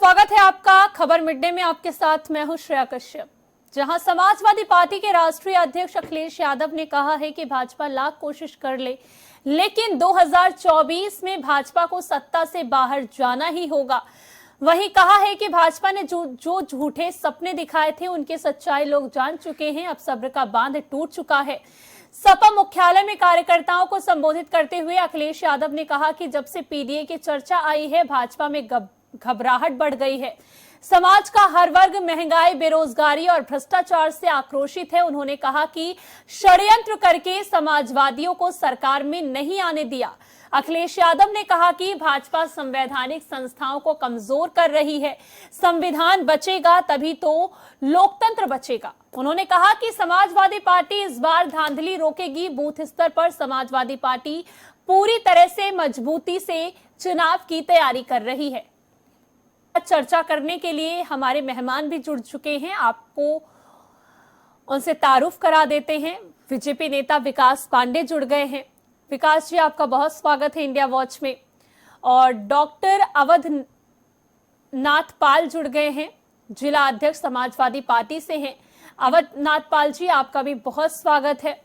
स्वागत है आपका खबर मिडडे में। आपके साथ मैं हूं श्रेया कश्यप। जहां समाजवादी पार्टी के राष्ट्रीय अध्यक्ष अखिलेश यादव ने कहा है कि भाजपा लाख कोशिश कर ले, लेकिन 2024 में भाजपा को सत्ता से बाहर जाना ही होगा। वहीं कहा है कि भाजपा ने जो झूठे सपने दिखाए थे उनकी सच्चाई लोग जान चुके हैं, अब सब्र का बांध टूट चुका है। सपा मुख्यालय में कार्यकर्ताओं को संबोधित करते हुए अखिलेश यादव ने कहा कि जब से पीडीए की चर्चा आई है, भाजपा में घबराहट बढ़ गई है। समाज का हर वर्ग महंगाई, बेरोजगारी और भ्रष्टाचार से आक्रोशित है। उन्होंने कहा कि षड्यंत्र करके समाजवादियों को सरकार में नहीं आने दिया। अखिलेश यादव ने कहा कि भाजपा संवैधानिक संस्थाओं को कमजोर कर रही है। संविधान बचेगा तभी तो लोकतंत्र बचेगा। उन्होंने कहा कि समाजवादी पार्टी इस बार धांधली रोकेगी। बूथ स्तर पर समाजवादी पार्टी पूरी तरह से मजबूती से चुनाव की तैयारी कर रही है। चर्चा करने के लिए हमारे मेहमान भी जुड़ चुके हैं, आपको उनसे तारुफ करा देते हैं। बीजेपी नेता विकास पांडे जुड़ गए हैं। विकास जी, आपका बहुत स्वागत है इंडिया वॉच में। और डॉक्टर अवधनाथ पाल जुड़ गए हैं, जिला अध्यक्ष समाजवादी पार्टी से हैं। अवधनाथ पाल जी, आपका भी बहुत स्वागत है।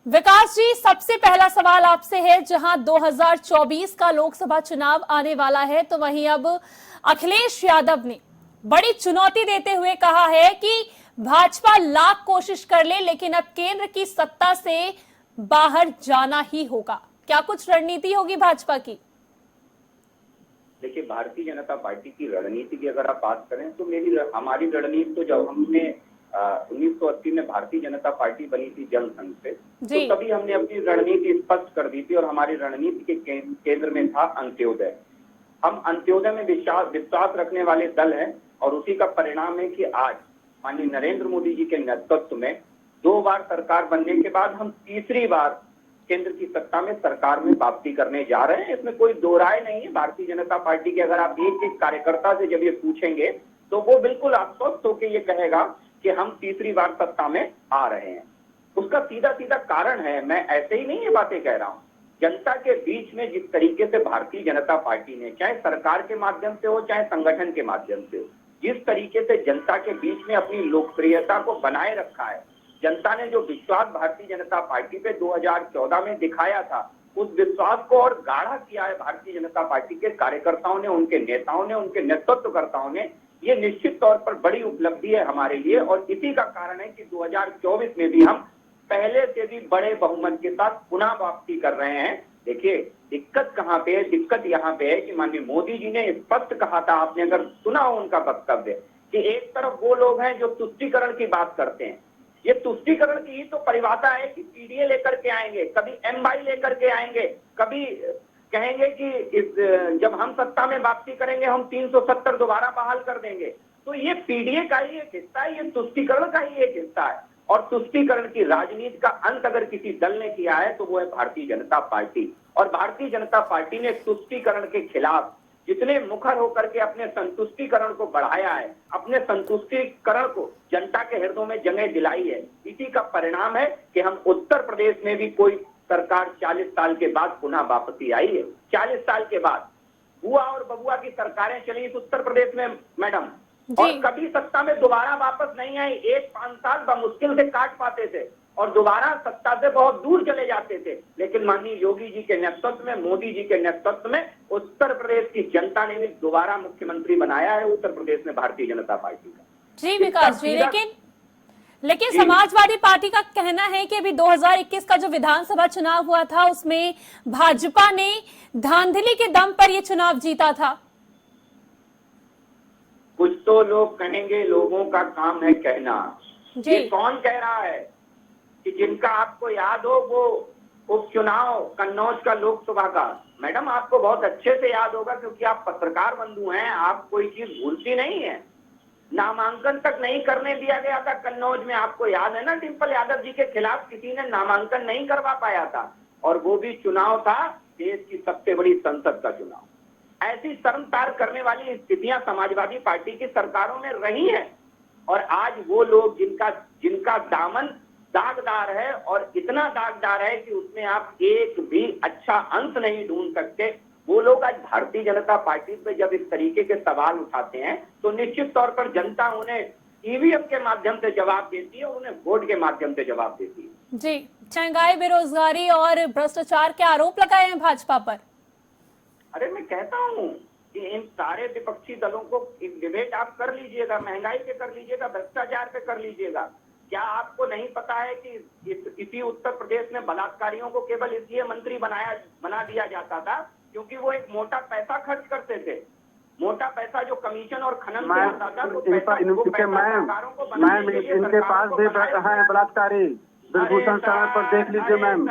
विकास जी, सबसे पहला सवाल आपसे है, जहां 2024 का लोकसभा चुनाव आने वाला है, तो वहीं अब अखिलेश यादव ने बड़ी चुनौती देते हुए कहा है कि भाजपा लाख कोशिश कर ले, लेकिन अब केंद्र की सत्ता से बाहर जाना ही होगा। क्या कुछ रणनीति होगी भाजपा की? देखिए, भारतीय जनता पार्टी की रणनीति की अगर आप बात करें तो हमारी रणनीति तो जब हमने 1980 में भारतीय जनता पार्टी बनी थी जनसंघ से, तो तभी हमने अपनी रणनीति स्पष्ट कर दी थी और हमारी रणनीति के केंद्र में था अंत्योदय। हम अंत्योदय में विश्वास रखने वाले दल हैं और उसी का परिणाम है कि आज माननीय नरेंद्र मोदी जी के नेतृत्व में 2 बार सरकार बनने के बाद हम तीसरी बार केंद्र की सत्ता में सरकार में वापसी करने जा रहे हैं। इसमें कोई दो राय नहीं है। भारतीय जनता पार्टी के अगर आप एक कार्यकर्ता से जब ये पूछेंगे तो वो बिल्कुल आश्वस्त होकर ये कहेगा कि हम तीसरी बार सत्ता में आ रहे हैं। उसका सीधा सीधा कारण है, मैं ऐसे ही नहीं ये बातें कह रहा हूं, जनता के बीच में जिस तरीके से भारतीय जनता पार्टी ने, चाहे सरकार के माध्यम से हो चाहे संगठन के माध्यम से हो, जिस तरीके से जनता के बीच में अपनी लोकप्रियता को बनाए रखा है, जनता ने जो विश्वास भारतीय जनता पार्टी पे 2014 में दिखाया था, उस विश्वास को और गाढ़ा किया है भारतीय जनता पार्टी के कार्यकर्ताओं ने, उनके नेताओं ने, उनके नेतृत्वकर्ताओं ने। ये निश्चित तौर पर बड़ी उपलब्धि है हमारे लिए और इसी का कारण है कि 2024 में भी हम पहले से भी बड़े बहुमत के साथ पुनः वापसी कर रहे हैं। देखिए, दिक्कत कहाँ पे है? दिक्कत यहाँ पे है कि माननीय मोदी जी ने स्पष्ट कहा था, आपने अगर सुना हो उनका वक्तव्य, कि एक तरफ वो लोग हैं जो तुष्टीकरण की बात करते हैं। ये तुष्टीकरण की ही तो परिभाषा है कि पीडीए लेकर के आएंगे, कभी एमवाई लेकर के आएंगे, कभी कहेंगे कि जब हम सत्ता में वापसी करेंगे हम 370 दोबारा बहाल कर देंगे। तो ये पीडीए का ही एक हिस्सा है, ये तुष्टीकरण का ही एक हिस्सा है। और तुष्टीकरण की राजनीति का अंत अगर किसी दल ने किया है तो वो है भारतीय जनता पार्टी। और भारतीय जनता पार्टी ने तुष्टीकरण के खिलाफ जितने मुखर होकर के अपने संतुष्टीकरण को बढ़ाया है, अपने संतुष्टीकरण को जनता के हृदयों में जगह दिलाई है, इसी का परिणाम है कि हम उत्तर प्रदेश में भी कोई सरकार 40 साल के बाद पुनः वापसी आई है। 40 साल के बाद बुआ और बबुआ की सरकारें चली इस उत्तर प्रदेश में मैडम, और कभी सत्ता में दोबारा वापस नहीं आई। 1-5 साल बमुश्किल से काट पाते थे और दोबारा सत्ता से बहुत दूर चले जाते थे। लेकिन माननीय योगी जी के नेतृत्व में, मोदी जी के नेतृत्व में उत्तर प्रदेश की जनता ने भी दोबारा मुख्यमंत्री बनाया है उत्तर प्रदेश में भारतीय जनता पार्टी का। जी विकास जी, लेकिन समाजवादी पार्टी का कहना है कि अभी 2021 का जो विधानसभा चुनाव हुआ था उसमें भाजपा ने धांधली के दम पर ये चुनाव जीता था। कुछ तो लोग कहेंगे, लोगों का काम है कहना। ये कौन कह रहा है कि जिनका आपको याद हो वो उपचुनाव कन्नौज का लोकसभा का, मैडम आपको बहुत अच्छे से याद होगा क्योंकि आप पत्रकार बंधु हैं, आप कोई चीज भूलती नहीं है। नामांकन तक नहीं करने दिया गया था कन्नौज में, आपको याद है ना? डिम्पल यादव जी के खिलाफ किसी ने नामांकन नहीं करवा पाया था और वो भी चुनाव था देश की सबसे बड़ी संसद का चुनाव। ऐसी शर्मसार करने वाली स्थितियां समाजवादी पार्टी की सरकारों में रही हैं और आज वो लोग जिनका दामन दागदार है और इतना दागदार है कि उसमें आप एक भी अच्छा अंश नहीं ढूंढ सकते, वो लोग आज भारतीय जनता पार्टी पे जब इस तरीके के सवाल उठाते हैं तो निश्चित तौर पर जनता उन्हें ईवीएम के माध्यम से जवाब देती है और उन्हें वोट के माध्यम से जवाब देती है। जी, महंगाई, बेरोजगारी और भ्रष्टाचार के आरोप लगाए हैं भाजपा पर। अरे मैं कहता हूँ कि इन सारे विपक्षी दलों को एक डिबेट आप कर लीजिएगा, महंगाई पे कर लीजिएगा, भ्रष्टाचार पे कर लीजिएगा। क्या आपको नहीं पता है कि इसी उत्तर प्रदेश में बलात्कारियों को केवल इसलिए मंत्री बना दिया जाता था क्योंकि वो एक मोटा पैसा खर्च करते थे। मोटा पैसा जो कमीशन और खनन से आता था, वो पैसा सरकारों को बनाने के लिए इनके पास भी है बलात्कारी। बिरभूषण शरण पर देख लीजिए मैम।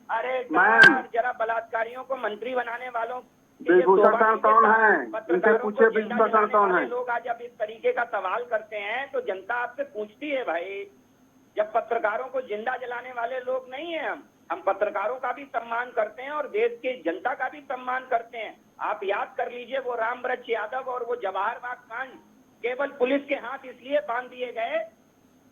अरे मैम, जरा बलात्कारियों को मंत्री बनाने वालों बिरभूषण शरण कौन है? इनसे पूछिए बिरभूषण शरण कौन है? लोग आज जब इस तरीके का सवाल करते हैं तो जनता आपसे पूछती है भाई, जब पत्रकारों को जिंदा जलाने वाले लोग नहीं है हम पत्रकारों का भी सम्मान करते हैं और देश की जनता का भी सम्मान करते हैं। आप याद कर लीजिए वो रामवृक्ष यादव और वो जवाहर बाग कांड केवल पुलिस के हाथ इसलिए बांध दिए गए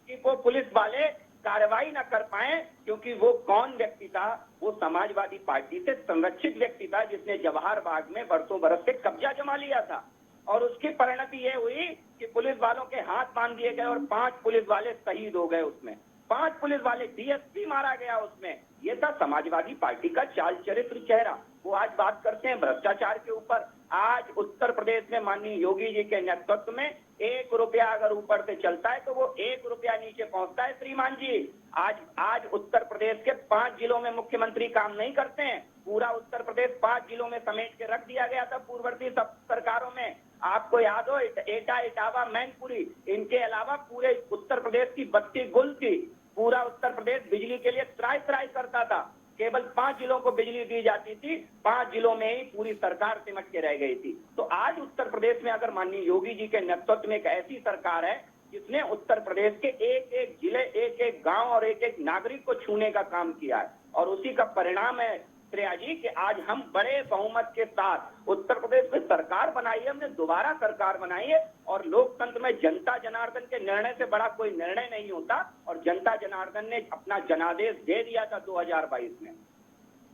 कि वो पुलिस वाले कार्रवाई न कर पाए, क्योंकि वो कौन व्यक्ति था? वो समाजवादी पार्टी से संरक्षित व्यक्ति था जिसने जवाहर बाग में बरसों बरस से कब्जा जमा लिया था। और उसकी परिणति ये हुई कि पुलिस वालों के हाथ बांध दिए गए और 5 पुलिस वाले शहीद हो गए उसमें, 5 पुलिस वाले, डीएसपी मारा गया उसमें। ये था समाजवादी पार्टी का चाल चरित्र चेहरा। वो आज बात करते हैं भ्रष्टाचार के ऊपर। आज उत्तर प्रदेश में माननीय योगी जी के नेतृत्व में 1 रुपया अगर ऊपर से चलता है तो वो 1 रुपया नीचे पहुंचता है। श्रीमान जी, आज उत्तर प्रदेश के 5 जिलों में मुख्यमंत्री काम नहीं करते हैं। पूरा उत्तर प्रदेश 5 जिलों में समेट के रख दिया गया था पूर्ववर्ती सरकारों में। आपको याद हो एटा, इटावा, मैनपुरी, इनके अलावा पूरे उत्तर प्रदेश की बत्ती गुल थी। पूरा उत्तर प्रदेश बिजली के लिए त्राई करता था। केवल 5 जिलों को बिजली दी जाती थी, 5 जिलों में ही पूरी सरकार सिमट के रह गई थी। तो आज उत्तर प्रदेश में अगर माननीय योगी जी के नेतृत्व में एक ऐसी सरकार है जिसने उत्तर प्रदेश के एक जिले, एक गांव और एक नागरिक को छूने का काम किया है, और उसी का परिणाम है श्रेया जी कि आज हम बड़े बहुमत के साथ उत्तर प्रदेश में सरकार बनाई है। हमने दोबारा सरकार बनाई है और लोकतंत्र में जनता जनार्दन के निर्णय से बड़ा कोई निर्णय नहीं होता, और जनता जनार्दन ने अपना जनादेश दे दिया था 2022 में।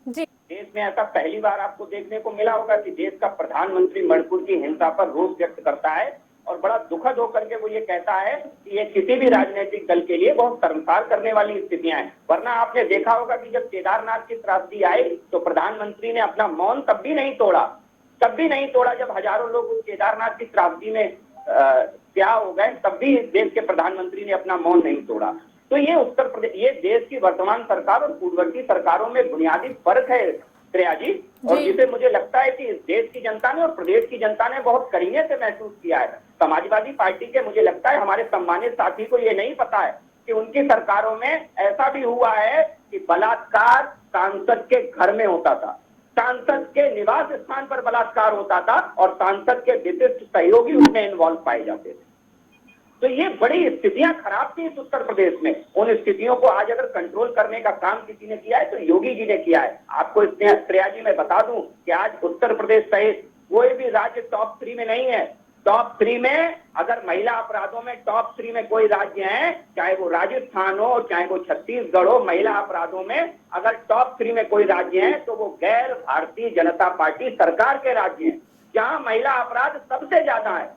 जी। देश में ऐसा पहली बार आपको देखने को मिला होगा कि देश का प्रधानमंत्री मणिपुर की हिंसा पर रोष व्यक्त करता है और बड़ा दुखद होकर के वो ये कहता है कि ये किसी भी राजनीतिक दल के लिए बहुत शर्मसार करने वाली स्थितियां हैं। वरना आपने देखा होगा कि जब केदारनाथ की त्रासदी आई तो प्रधानमंत्री ने अपना मौन तब भी नहीं तोड़ा जब हजारों लोग उस केदारनाथ की त्रासदी में क्या हो गए, तब भी देश के प्रधानमंत्री ने अपना मौन नहीं तोड़ा। तो ये उत्तर प्रदेश, ये देश की वर्तमान सरकार और पूर्ववर्ती सरकारों में बुनियादी फर्क है श्रेया जी, और जिसे मुझे लगता है कि इस देश की जनता ने और प्रदेश की जनता ने बहुत करीने से महसूस किया है। समाजवादी पार्टी के, मुझे लगता है हमारे सम्मानित साथी को ये नहीं पता है कि उनकी सरकारों में ऐसा भी हुआ है कि बलात्कार सांसद के घर में होता था, सांसद के निवास स्थान पर बलात्कार होता था और सांसद के विशिष्ट सहयोगी उसमें इन्वॉल्व पाए जाते थे। तो ये बड़ी स्थितियां खराब थी इस उत्तर प्रदेश में। उन स्थितियों को आज अगर कंट्रोल करने का काम किसी ने किया है तो योगी जी ने किया है। आपको श्रेया जी मैं बता दूं कि आज उत्तर प्रदेश सहित कोई भी राज्य टॉप 3 में नहीं है। टॉप 3 में अगर महिला अपराधों में टॉप 3 में कोई राज्य है, चाहे वो राजस्थान हो चाहे वो छत्तीसगढ़ हो, महिला अपराधों में अगर टॉप 3 में कोई राज्य है तो वो गैर भारतीय जनता पार्टी सरकार के राज्य हैं, जहां महिला अपराध सबसे ज्यादा है।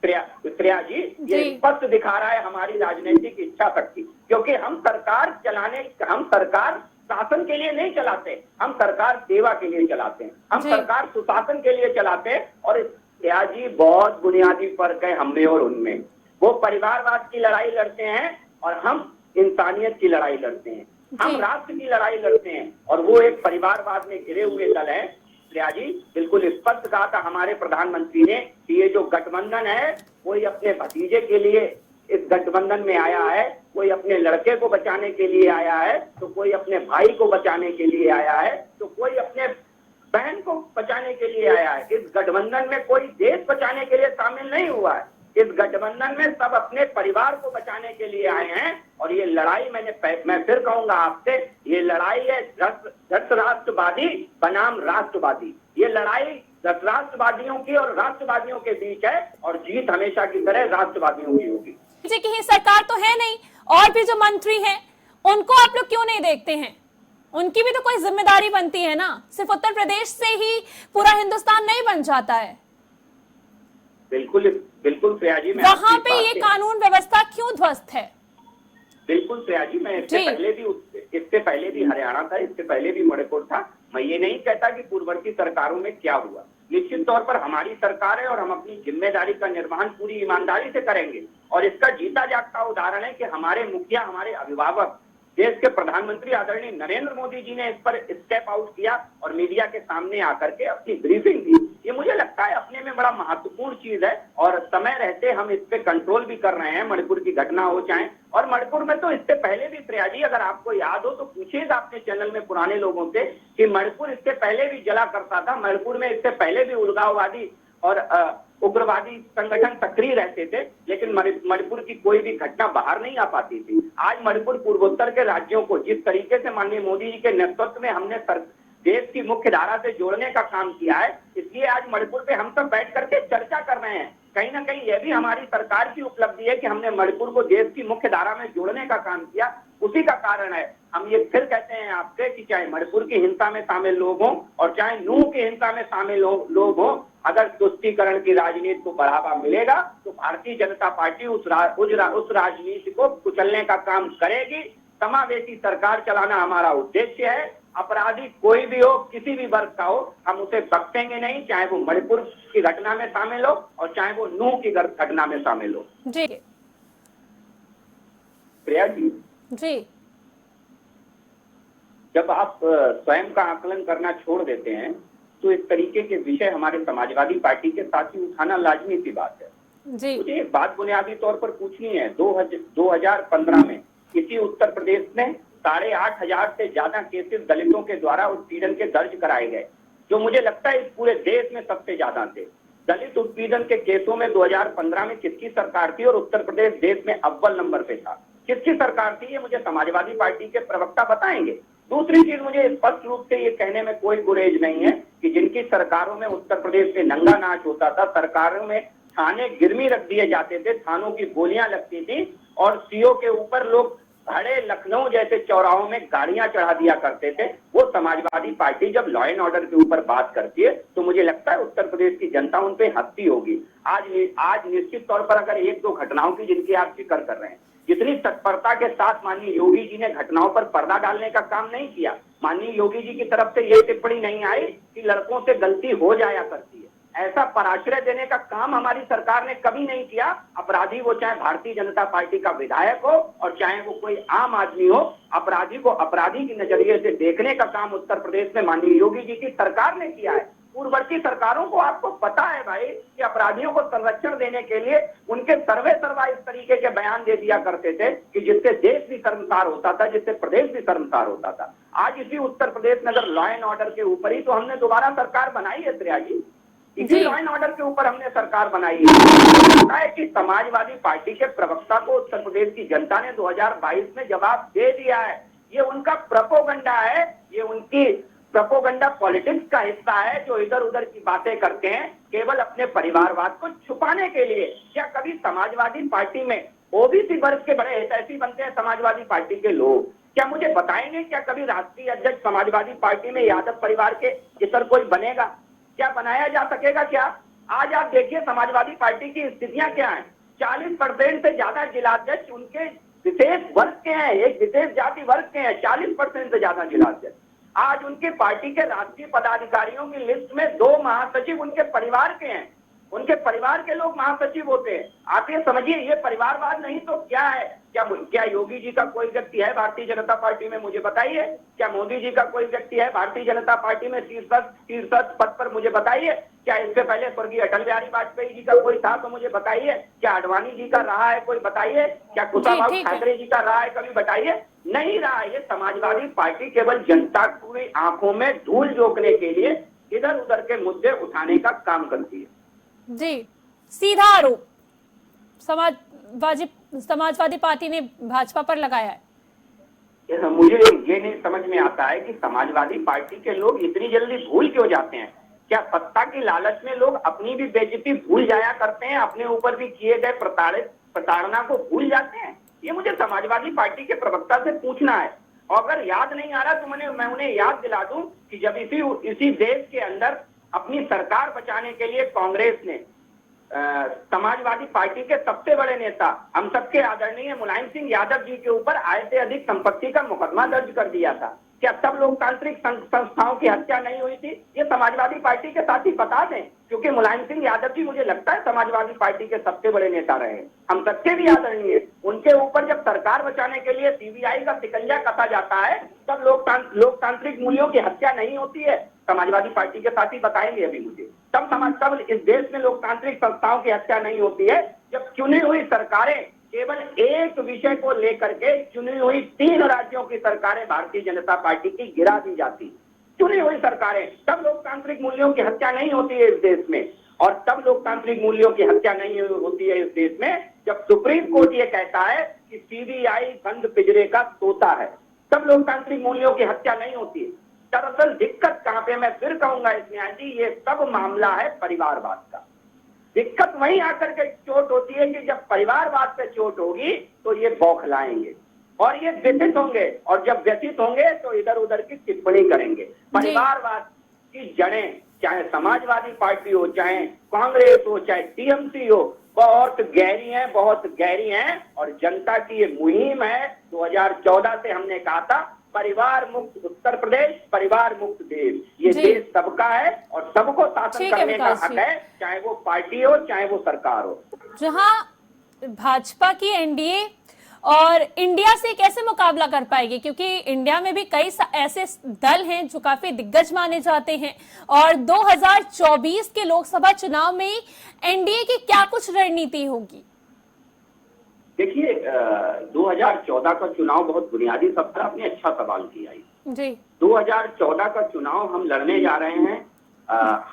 श्रेया जी, ये स्पष्ट दिखा रहा है हमारी राजनीतिक इच्छा शक्ति, क्योंकि हम सरकार शासन के लिए नहीं चलाते, हम सरकार सेवा के लिए चलाते हैं, हम सरकार सुशासन के लिए चलाते हैं। और श्रेया जी, बहुत बुनियादी फर्क है हम में और उनमें। वो परिवारवाद की लड़ाई लड़ते हैं और हम इंसानियत की लड़ाई लड़ते हैं, हम राष्ट्र की लड़ाई लड़ते हैं, और वो एक परिवारवाद में घिरे हुए दल है। श्रेया जी, बिल्कुल स्पष्ट कहा था हमारे प्रधानमंत्री ने कि ये जो गठबंधन है, कोई अपने भतीजे के लिए इस गठबंधन में आया है, कोई अपने लड़के को बचाने के लिए आया है, तो कोई अपने भाई को बचाने के लिए आया है, तो कोई अपने बहन को बचाने के लिए आया है। इस गठबंधन में कोई देश बचाने के लिए शामिल नहीं हुआ है। इस गठबंधन में सब अपने परिवार को बचाने के लिए आए हैं। और ये लड़ाई मैं फिर कहूंगा आपसे, ये लड़ाई है दस राष्ट्रवादी बनाम राष्ट्रवादी। ये लड़ाई 10 राष्ट्रवादियों की और राष्ट्रवादियों के बीच है, और जीत हमेशा की तरह राष्ट्रवादियों की होगी। जी की सरकार तो है नहीं, और भी जो मंत्री हैं उनको आप लोग क्यों नहीं देखते हैं? उनकी भी तो कोई जिम्मेदारी बनती है ना, सिर्फ उत्तर प्रदेश से ही पूरा हिंदुस्तान नहीं बन जाता है। बिल्कुल बिल्कुल श्रेया जी, मैं वहां पे ये कानून व्यवस्था क्यों ध्वस्त है? बिल्कुल श्रेया जी, मैं इससे पहले भी हरियाणा था, इससे पहले भी मणिपुर था। मैं ये नहीं कहता कि पूर्ववर्ती सरकारों में क्या हुआ। निश्चित तौर पर हमारी सरकार है और हम अपनी जिम्मेदारी का निर्वहन पूरी ईमानदारी से करेंगे। और इसका जीता जागता उदाहरण है कि हमारे मुखिया, हमारे अभिभावक, देश के प्रधानमंत्री आदरणीय नरेंद्र मोदी जी ने इस पर स्टेप आउट किया और मीडिया के सामने आकर के अपनी ब्रीफिंग दी। ये मुझे लगता है अपने में बड़ा महत्वपूर्ण चीज है और समय रहते हम इस पे कंट्रोल भी कर रहे हैं। मणिपुर की घटना हो चाहे, और मणिपुर में तो इससे पहले भी श्रेया जी, अगर आपको याद हो तो पूछिएगा अपने चैनल में पुराने लोगों से कि मणिपुर इससे पहले भी जला करता था। मणिपुर में इससे पहले भी उलगाववादी और उग्रवादी संगठन सक्रिय रहते थे, लेकिन मणिपुर की कोई भी घटना बाहर नहीं आ पाती थी। आज मणिपुर पूर्वोत्तर के राज्यों को जिस तरीके से माननीय मोदी जी के नेतृत्व में हमने देश की मुख्य धारा से जोड़ने का काम किया है, इसलिए आज मणिपुर पे हम सब बैठ करके चर्चा कर रहे हैं। कहीं ना कहीं यह भी हमारी सरकार की उपलब्धि है कि हमने मणिपुर को देश की मुख्य धारा में जोड़ने का काम किया। उसी का कारण है हम ये फिर कहते हैं आपसे कि चाहे मणिपुर की हिंसा में शामिल लोग हों और चाहे नूह की हिंसा में शामिल लोग हों, अगर तुष्टीकरण की राजनीति को बढ़ावा मिलेगा तो भारतीय जनता पार्टी उस राजनीति को कुचलने का काम करेगी। समावेशी सरकार चलाना हमारा उद्देश्य है। अपराधी कोई भी हो, किसी भी वर्ग का हो, हम उसे बख्शेंगे नहीं, चाहे वो मणिपुर की घटना में शामिल हो और चाहे वो नूह की घटना में शामिल हो। जी प्रिया जी, जब आप स्वयं का आकलन करना छोड़ देते हैं तो इस तरीके के विषय हमारे समाजवादी पार्टी के साथ ही उठाना लाजमी सी बात है। जी। मुझे एक बात बुनियादी तौर पर पूछनी है। 2015 में इसी उत्तर प्रदेश में 8,500 से ज्यादा केसेस दलितों के द्वारा उत्पीड़न के दर्ज कराए गए, जो मुझे लगता है इस पूरे देश में सबसे ज्यादा थे। दलित उत्पीड़न के केसों में 2015 में किसकी सरकार थी और उत्तर प्रदेश देश में अव्वल नंबर पे था? किसकी सरकार थी, ये मुझे समाजवादी पार्टी के प्रवक्ता बताएंगे। दूसरी चीज, मुझे स्पष्ट रूप से ये कहने में कोई गुरेज नहीं है कि जिनकी सरकारों में उत्तर प्रदेश में नंगा नाच होता था, सरकारों में थाने गिरमी रख दिए जाते थे, थानों की गोलियां लगती थी और सीओ के ऊपर लोग बड़े लखनऊ जैसे चौराहों में गाड़ियां चढ़ा दिया करते थे, वो समाजवादी पार्टी जब लॉ एंड ऑर्डर के ऊपर बात करती है तो मुझे लगता है उत्तर प्रदेश की जनता उन पे हंसती होगी। आज निश्चित तौर पर अगर एक दो घटनाओं की जिनकी आप जिक्र कर रहे हैं, जितनी तत्परता के साथ माननीय योगी जी ने घटनाओं पर पर्दा डालने का काम नहीं किया। माननीय योगी जी की तरफ से यह टिप्पणी नहीं आई कि लड़कों से गलती हो जाया करती है, ऐसा पराश्रय देने का काम हमारी सरकार ने कभी नहीं किया। अपराधी वो चाहे भारतीय जनता पार्टी का विधायक हो और चाहे वो कोई आम आदमी हो, अपराधी को अपराधी की नजरिए से देखने का काम उत्तर प्रदेश में माननीय योगी जी की सरकार ने किया है। पूर्ववर्ती सरकारों को आपको पता है भाई कि अपराधियों को संरक्षण देने के लिए उनके सर्वे सर्वा इस तरीके के बयान दे दिया करते थे कि जिससे देश भी शर्मसार होता था, जिससे प्रदेश भी शर्मसार होता था। आज इसी उत्तर प्रदेश में अगर लॉ एंड ऑर्डर के ऊपर ही तो हमने दोबारा सरकार बनाई है श्रेया जी, इसी लॉ एंड ऑर्डर के ऊपर हमने सरकार बनाई है। लगता है कि समाजवादी पार्टी के प्रवक्ता को उत्तर प्रदेश की जनता ने 2022 में जवाब दे दिया है। ये उनका प्रोपोगंडा है, ये उनकी प्रोपोगंडा पॉलिटिक्स का हिस्सा है, जो इधर उधर की बातें करते हैं केवल अपने परिवारवाद को छुपाने के लिए। क्या कभी समाजवादी पार्टी में ओबीसी वर्ग के बड़े हितैषी बनते हैं समाजवादी पार्टी के लोग? क्या मुझे बताएंगे क्या कभी राष्ट्रीय अध्यक्ष समाजवादी पार्टी में यादव परिवार के इतर कोई बनेगा? क्या बनाया जा सकेगा क्या? आज आप देखिए समाजवादी पार्टी की स्थितियां क्या हैं। 40% से ज्यादा जिलाध्यक्ष उनके विशेष वर्ग के हैं, एक विशेष जाति वर्ग के हैं। 40% से ज्यादा जिलाध्यक्ष आज उनके पार्टी के राष्ट्रीय पदाधिकारियों की लिस्ट में 2 महासचिव उनके परिवार के हैं, उनके परिवार के लोग महासचिव होते हैं। आप ये समझिए, ये परिवारवाद नहीं तो क्या है? क्या योगी जी का कोई व्यक्ति है भारतीय जनता पार्टी में? मुझे बताइए। क्या मोदी जी का कोई व्यक्ति है भारतीय जनता पार्टी में शीर्षस्थ पद पर? मुझे बताइए। क्या इससे पहले स्वर्गीय अटल बिहारी वाजपेयी जी का कोई था तो मुझे बताइए। क्या आडवाणी जी का रहा है कोई? बताइए। क्या कुशाभाऊ ठाकरे जी का रहा है कभी? बताइए। नहीं रहा। ये समाजवादी पार्टी केवल जनता की आंखों में धूल झोंकने के लिए इधर उधर के मुद्दे उठाने का काम करती है। जी, सीधा आरोप समाजवादी पार्टी ने भाजपा पर लगाया है। मुझे ये नहीं समझ में आता है कि समाजवादी पार्टी के लोग इतनी जल्दी भूल क्यों जाते हैं। क्या सत्ता की लालच में लोग अपनी भी बेइज्जती भूल जाया करते हैं, अपने ऊपर भी किए गए प्रताड़ना को भूल जाते हैं? ये मुझे समाजवादी पार्टी के प्रवक्ता से पूछना है। और अगर याद नहीं आ रहा तो मैं उन्हें याद दिला दूं कि जब इसी देश के अंदर अपनी सरकार बचाने के लिए कांग्रेस ने समाजवादी पार्टी के सबसे बड़े नेता हम सबके आदरणीय मुलायम सिंह यादव जी के ऊपर आय से अधिक संपत्ति का मुकदमा दर्ज कर दिया था, क्या तब लोकतांत्रिक संस्थाओं की हत्या नहीं हुई थी? ये समाजवादी पार्टी के साथी बता दें, क्योंकि मुलायम सिंह यादव जी मुझे लगता है समाजवादी पार्टी के सबसे बड़े नेता रहे, हम सबके भी आदरणीय। उनके ऊपर जब सरकार बचाने के लिए सीबीआई का शिकंजा कसा जाता है तब लोकतांत्रिक मूल्यों की हत्या नहीं होती है? समाजवादी पार्टी के साथी बताएंगे अभी मुझे। तब इस देश में लोकतांत्रिक संस्थाओं की हत्या नहीं होती है जब चुनी हुई सरकारें केवल एक विषय को लेकर के चुनी हुई 3 राज्यों की सरकारें भारतीय जनता पार्टी की गिरा दी जाती, चुनी हुई सरकारें। तब लोकतांत्रिक मूल्यों की हत्या नहीं होती है इस देश में। और तब लोकतांत्रिक मूल्यों की हत्या नहीं होती है इस देश में जब सुप्रीम कोर्ट ये कहता है कि सीबीआई बंद पिंजरे का तोता है, तब लोकतांत्रिक मूल्यों की हत्या नहीं होती है। दरअसल दिक्कत कहां पे, मैं फिर कहूंगा इस न्याय जी, ये सब मामला है परिवारवाद का। दिक्कत वहीं आकर के चोट होती है कि जब परिवारवाद पे चोट होगी तो ये बौखलाएंगे और ये व्यथित होंगे, और जब व्यथित होंगे तो इधर उधर की टिप्पणी करेंगे। परिवारवाद की जड़ें चाहे समाजवादी पार्टी हो, चाहे कांग्रेस हो, चाहे टीएमसी हो, बहुत गहरी हैं और जनता की ये मुहिम है। 2014 से हमने कहा था परिवार मुक्त उत्तर प्रदेश, परिवार मुक्त देश। ये देश सबका है और सबको शासन करने का हक है, चाहे वो पार्टी हो चाहे वो सरकार हो। जहां भाजपा की एनडीए और इंडिया से कैसे मुकाबला कर पाएगी, क्योंकि इंडिया में भी कई ऐसे दल हैं जो काफी दिग्गज माने जाते हैं, और 2024 के लोकसभा चुनाव में एनडीए की क्या कुछ रणनीति होगी? देखिए 2014 का चुनाव बहुत बुनियादी सवाल, आपने अच्छा सवाल किया जी। 2014 का चुनाव हम लड़ने जा रहे हैं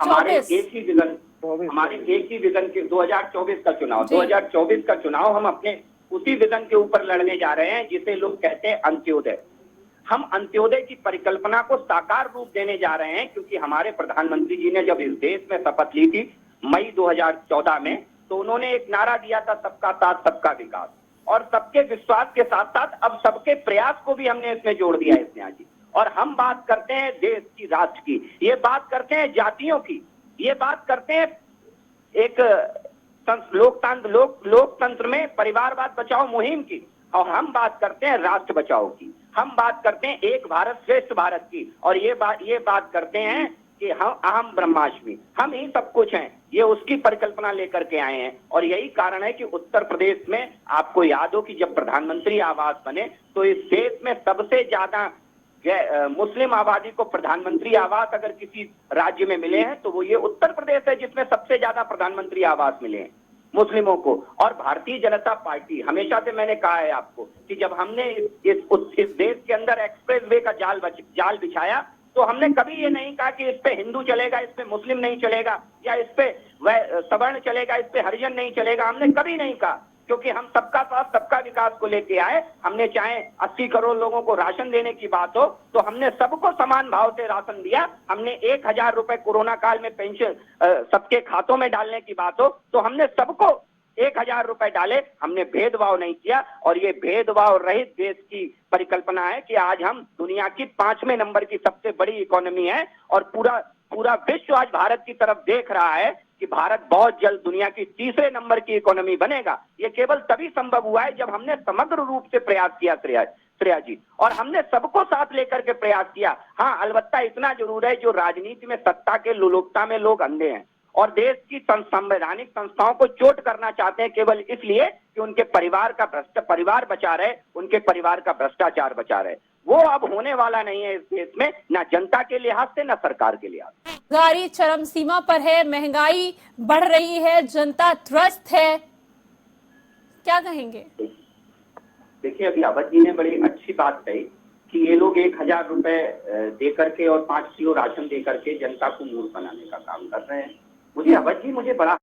हमारे एक ही विजन के 2024 का चुनाव 2024 का चुनाव हम अपने उसी विजन के ऊपर लड़ने जा रहे हैं जिसे लोग कहते हैं अंत्योदय। हम अंत्योदय की परिकल्पना को साकार रूप देने जा रहे हैं, क्योंकि हमारे प्रधानमंत्री जी ने जब इस देश में शपथ ली थी मई 2014 में, तो उन्होंने एक नारा दिया था सबका साथ सबका विकास, और सबके विश्वास के साथ साथ अब सबके प्रयास को भी हमने इसमें जोड़ दिया है स्नेहा जी। और हम बात करते हैं देश की, राष्ट्र की, ये बात करते हैं जातियों की, ये बात करते हैं एक लोकतंत्र में परिवारवाद बचाओ मुहिम की, और हम बात करते हैं राष्ट्र बचाओ की, हम बात करते हैं एक भारत श्रेष्ठ भारत की, और ये बात करते हैं कि हम अहम ब्रह्मास्मि, हम ही सब कुछ हैं। ये उसकी परिकल्पना लेकर के आए हैं। और यही कारण है कि उत्तर प्रदेश में आपको याद हो कि जब प्रधानमंत्री आवास बने तो इस देश में सबसे ज्यादा मुस्लिम आबादी को प्रधानमंत्री आवास अगर किसी राज्य में मिले हैं तो वो ये उत्तर प्रदेश है, जिसमें सबसे ज्यादा प्रधानमंत्री आवास मिले हैं मुस्लिमों को। और भारतीय जनता पार्टी, हमेशा से मैंने कहा है आपको कि जब हमने इस देश के अंदर एक्सप्रेस वे का जाल बिछाया तो हमने कभी ये नहीं कहा कि इस पे हिंदू चलेगा, इस पे मुस्लिम नहीं चलेगा, या इस पे सवर्ण चलेगा, इस पे हरिजन नहीं चलेगा, हमने कभी नहीं कहा, क्योंकि हम सबका साथ सबका विकास को लेके आए। हमने चाहे 80 करोड़ लोगों को राशन देने की बात हो तो हमने सबको समान भाव से राशन दिया। हमने 1000 रुपए कोरोना काल में पेंशन सबके खातों में डालने की बात हो तो हमने सबको 1000 रुपए डाले, हमने भेदभाव नहीं किया। और ये भेदभाव रहित देश की परिकल्पना है कि आज हम दुनिया की 5वें नंबर की सबसे बड़ी इकोनॉमी है, और पूरा विश्व आज भारत की तरफ देख रहा है कि भारत बहुत जल्द दुनिया की 3रे नंबर की इकोनॉमी बनेगा। ये केवल तभी संभव हुआ है जब हमने समग्र रूप से प्रयास किया श्रेया जी, और हमने सबको साथ लेकर के प्रयास किया। हाँ, अलबत्ता इतना जरूर है, जो राजनीति में सत्ता के लोलुपता में लोग अंधे हैं और देश की संवैधानिक संस्थाओं को चोट करना चाहते हैं केवल इसलिए कि उनके परिवार बचा रहे, उनके परिवार का भ्रष्टाचार बचा रहे। वो अब होने वाला नहीं है इस देश में, ना जनता के लिहाज से ना सरकार के लिहाज से। महंगाई चरम सीमा पर है, महंगाई बढ़ रही है, जनता त्रस्त है, क्या कहेंगे? देखिए, अभी अवध जी ने बड़ी अच्छी बात कही कि ये लोग 1000 रुपए दे करके और 5 किलो राशन दे करके जनता को मूर्ख बनाने का काम कर रहे हैं। मुझे अवध जी बड़ा